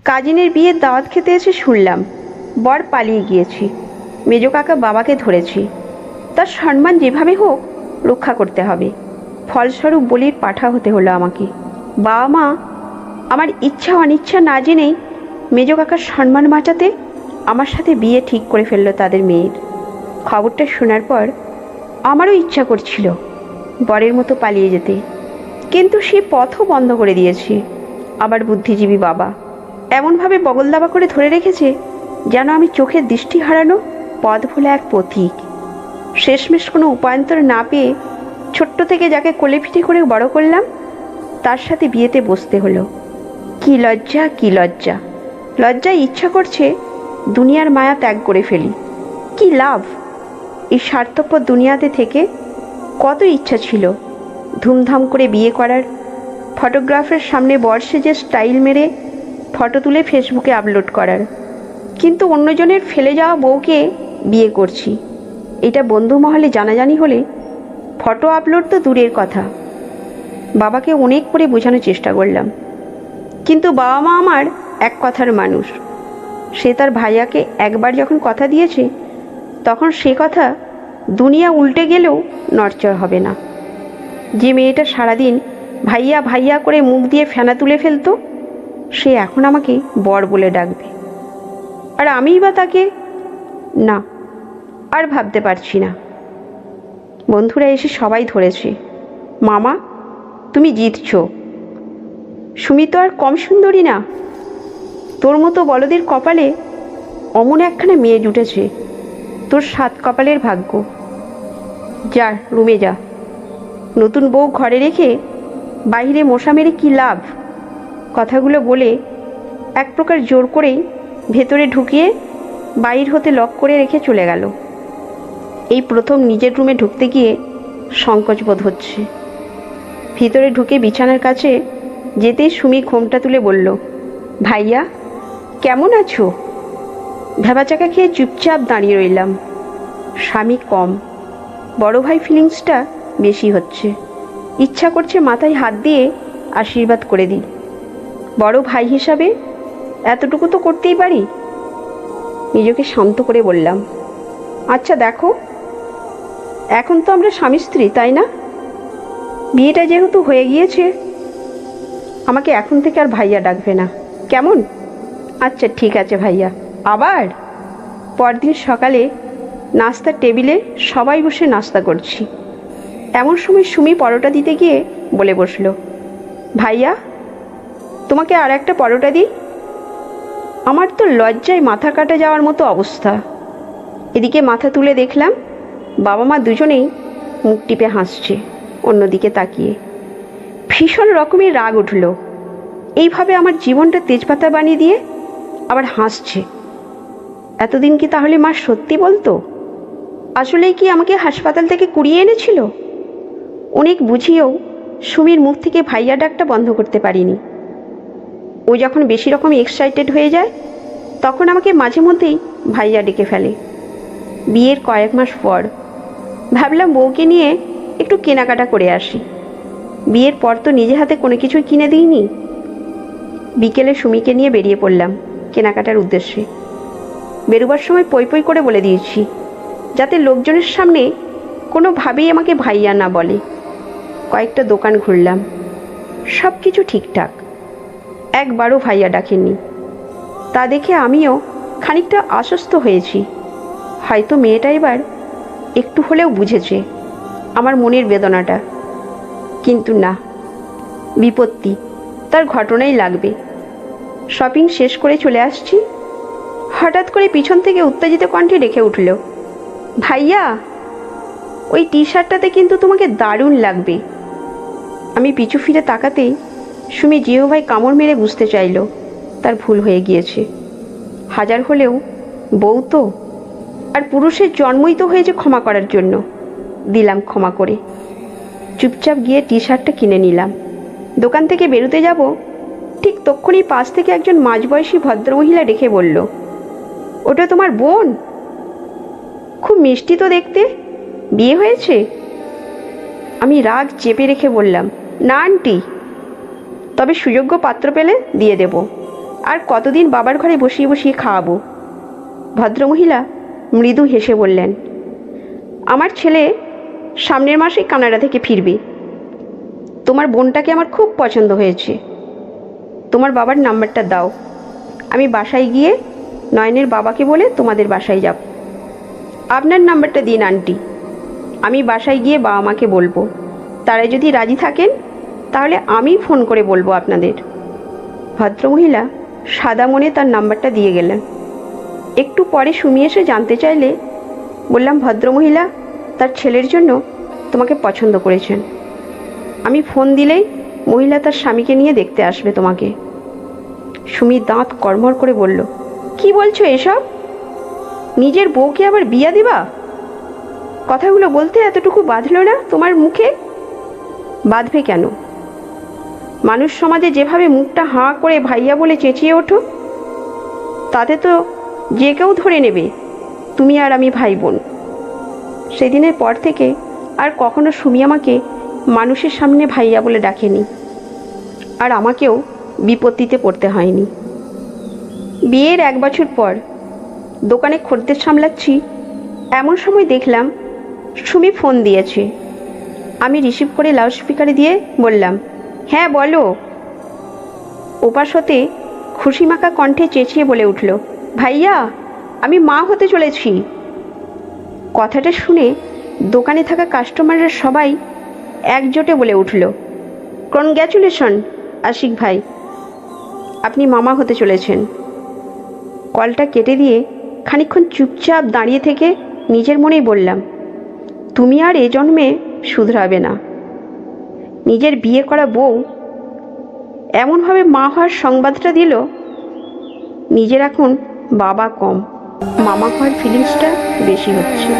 কাজিনের বিয়ের দাওয়াত খেতে এসে শুনলাম বর পালিয়ে গিয়েছি। মেজো কাকা বাবাকে ধরেছি, তার সম্মান যেভাবে হোক রক্ষা করতে হবে। ফলস্বরূপ বলির পাঠা হতে হলো আমাকে। বাবা মা আমার ইচ্ছা অনিচ্ছা না জেনেই মেজো কাকার সম্মান বাঁচাতে আমার সাথে বিয়ে ঠিক করে ফেললো তাদের মেয়ের। খবরটা শোনার পর আমারও ইচ্ছা করছিল বরের মতো পালিয়ে যেতে, কিন্তু সে পথও বন্ধ করে দিয়েছে। আবার বুদ্ধিজীবী বাবা এমনভাবে বগলদাবা করে ধরে রেখেছে যেন আমি চোখের দৃষ্টি হারানো পথ ভোলা এক পথিক। শেষমেশ কোনো উপায়ন্তর না পেয়ে ছোট্ট থেকে যাকে কোলে পিঠে করে বড় করলাম তার সাথে বিয়েতে বসতে হলো। কি লজ্জা, কি লজ্জা! লজ্জায় ইচ্ছা করছে দুনিয়ার মায়া ত্যাগ করে ফেলি। কি লাভ এই স্বার্থপর দুনিয়াতে থেকে? কত ইচ্ছা ছিল ধুমধাম করে বিয়ে করার, ফটোগ্রাফের সামনে বর সেজে স্টাইল মেরে ফটো তুলে ফেসবুকে আপলোড করার, কিন্তু অন্যজনের ফেলে যাওয়া বউকে বিয়ে করছি এটা বন্ধু মহলে জানাজানি হলে ফটো আপলোড তো দূরের কথা। বাবাকে অনেক করে বোঝানোর চেষ্টা করলাম, কিন্তু বাবা মা আমার এক কথার মানুষ। সে তার ভাইয়াকে একবার যখন কথা দিয়েছে তখন সে কথা দুনিয়া উল্টে গেলেও নড়চড় হবে না। যে মেয়েটা সারাদিন ভাইয়া ভাইয়া করে মুখ দিয়ে ফেনা তুলে ফেলতো সে এখন আমাকে বর বলে ডাকবে, আর আমিই বা তাকে না, আর ভাবতে পারছি না। বন্ধুরা এসে সবাই ধরেছে, মামা তুমি জিতছ, সুমি তো আর কম সুন্দরী না, তোর মতো বলদের কপালে অমন একখানা মেয়ে জুটেছে, তোর 7 কপালের ভাগ্য। যা রুমে যা, নতুন বউ ঘরে রেখে বাইরে মশা মেরে কী লাভ? কথাগুলো বলে এক প্রকার জোর করেই ভেতরে ঢুকিয়ে বাইর হতে লক করে রেখে চলে গেল। এই প্রথম নিজের রুমে ঢুকতে গিয়ে সংকোচ বোধ হচ্ছে। ভিতরে ঢুকে বিছানার কাছে যেতেই সুমি ঘোমটা তুলে বলল, ভাইয়া কেমন আছো? ভেবাচাকা খেয়ে চুপচাপ দাঁড়িয়ে রইলাম। স্বামী কম, বড় ভাই ফিলিংসটা বেশি হচ্ছে। ইচ্ছা করছে মাথায় হাত দিয়ে আশীর্বাদ করে দিই। বড় ভাই হিসাবে এতটুকু তো করতেই পারি। নিজেকে শান্ত করে বললাম, আচ্ছা দেখো, এখন তো আমরা স্বামী স্ত্রী, তাই না? বিয়েটা যেহেতু হয়ে গিয়েছে আমাকে এখন থেকে আর ভাইয়া ডাকবে না, কেমন? আচ্ছা ঠিক আছে ভাইয়া। আবার পরদিন সকালে নাস্তার টেবিলে সবাই বসে নাস্তা করছি। এমন সময় সুমি পরোটা দিতে গিয়ে বলে বসলো, ভাইয়া তোমাকে আর একটা পরোটা দিই? আমার তো লজ্জায় মাথা কাটা যাওয়ার মতো অবস্থা। এদিকে মাথা তুলে দেখলাম বাবা মা দুজনেই মুখ টিপে হাসছে অন্যদিকে তাকিয়ে। ভীষণ রকমের রাগ উঠল, এইভাবে আমার জীবনটা তেজপাতা বানিয়ে দিয়ে আবার হাসছে। এতদিন কি তাহলে মা সত্যি বলতো? আসলেই কি আমাকে হাসপাতাল থেকে কুড়িয়ে এনেছিল? অনেক বুঝিয়েও সুমির মুখ থেকে ভাইয়া ডাকটা বন্ধ করতে পারিনি। ও যখন বেশি রকম এক্সাইটেড হয়ে যায় তখন আমাকে মাঝে মধ্যেই ভাইয়া ডেকে ফেলে। বিয়ের কয়েক মাস পর ভাবলাম বউকে নিয়ে একটু কেনাকাটা করে আসি। বিয়ের পর তো নিজে হাতে কোনো কিছুই কিনে দিইনি। বিকেলে সুমিকে নিয়ে বেরিয়ে পড়লাম কেনাকাটার উদ্দেশ্যে। বেরোবার সময় পই পই করে বলে দিয়েছি যাতে লোকজনের সামনে কোনোভাবেই আমাকে ভাইয়া না বলে। কয়েকটা দোকান ঘুরলাম, সব কিছু ঠিকঠাক, একবারও ভাইয়া ডাকেনি। তা দেখে আমিও খানিকটা আশ্বস্ত হয়েছি, হয়তো মেয়েটা এবার একটু হলেও বুঝেছে আমার মনের বেদনাটা। কিন্তু না, বিপত্তি তার ঘটনাই লাগবে। শপিং শেষ করে চলে আসছি, হঠাৎ করে পিছন থেকে উত্তেজিত কণ্ঠে ডেকে উঠল, ভাইয়া ওই টি শার্টটাতে কিন্তু তোমাকে দারুণ লাগবে। আমি পিছু ফিরে তাকাতেই সুমি জিহ্বায় কামড় মেরে বুঝতে চাইল তার ভুল হয়ে গিয়েছে। হাজার হলেও বউ তো, আর পুরুষের জন্মই তো হয়েছে ক্ষমা করার জন্য। দিলাম ক্ষমা করে। চুপচাপ গিয়ে টি শার্টটা কিনে নিলাম। দোকান থেকে বেরোতে যাব ঠিক তক্ষুনি পাশ থেকে একজন মাঝবয়সী ভদ্রমহিলা ডেকে বলল, ওটা তোমার বোন? খুব মিষ্টি তো দেখতে, বিয়ে হয়েছে? আমি রাগ চেপে রেখে বললাম, না আন্টি, তবে সুযোগ্য পাত্র পেলে দিয়ে দেব। আর কতদিন বাবার ঘরে বসিয়ে বসিয়ে খাওয়াবো? ভদ্রমহিলা মৃদু হেসে বললেন, আমার ছেলে সামনের মাসেই কানাডা থেকে ফিরবে। তোমার বোনটাকে আমার খুব পছন্দ হয়েছে। তোমার বাবার নাম্বারটা দাও, আমি বাসায় গিয়ে নয়নের বাবাকে বলে তোমাদের বাসায় যাব। আপনার নাম্বারটা দিন আন্টি, আমি বাসায় গিয়ে বাবা মাকে বলবো। তারা যদি রাজি থাকেন তাহলে আমি ফোন করে বলবো আপনাদের। ভদ্রমহিলা সাদা মনে তার নাম্বারটা দিয়ে গেলেন। একটু পরে সুমি এসে জানতে চাইলে বললাম, ভদ্রমহিলা তার ছেলের জন্য তোমাকে পছন্দ করেছেন। আমি ফোন দিলেই মহিলা তার স্বামীকে নিয়ে দেখতে আসবে তোমাকে। সুমি দাঁত কড়মড় করে বলল, কি বলছো এসব? নিজের বউকে আবার বিয়া দিবা? কথাগুলো বলতে এতটুকু বাঁধল না তোমার মুখে? বাঁধবে কেন? মানুষ সমাজে যেভাবে মুখটা হাঁ করে ভাইয়া বলে চেঁচিয়ে ওঠো, তাতে তো যে কেউ ধরে নেবে তুমি আর আমি ভাই বোন। সেদিনের পর থেকে আর কখনো সুমি আমাকে মানুষের সামনে ভাইয়া বলে ডাকেনি, আর আমাকেও বিপত্তিতে পড়তে হয়নি। বিয়ের 1 বছর পর দোকানে খদ্দের সামলাচ্ছি, এমন সময় দেখলাম সুমি ফোন দিয়েছে। আমি রিসিভ করে লাউডস্পিকারে দিয়ে বললাম, হ্যাঁ বলো। ওপাশ হতে খুশিমাখা কণ্ঠে চেঁচিয়ে বলে উঠল, ভাইয়া আমি মা হতে চলেছি। কথাটা শুনে দোকানে থাকা কাস্টমাররা সবাই একজোটে বলে উঠল, কনগ্র্যাচুলেশন আশিক ভাই, আপনি মামা হতে চলেছেন। কলটা কেটে দিয়ে খানিকক্ষণ চুপচাপ দাঁড়িয়ে থেকে নিজের মনেই বললাম, তুমি আর এ জন্মে শুধরাবে না। নিজের বিয়ে করা বউ এমনভাবে মা হওয়ার সংবাদটা দিল, নিজের এখন বাবা কম, মামা হওয়ার ফিলিংসটা বেশি হচ্ছে।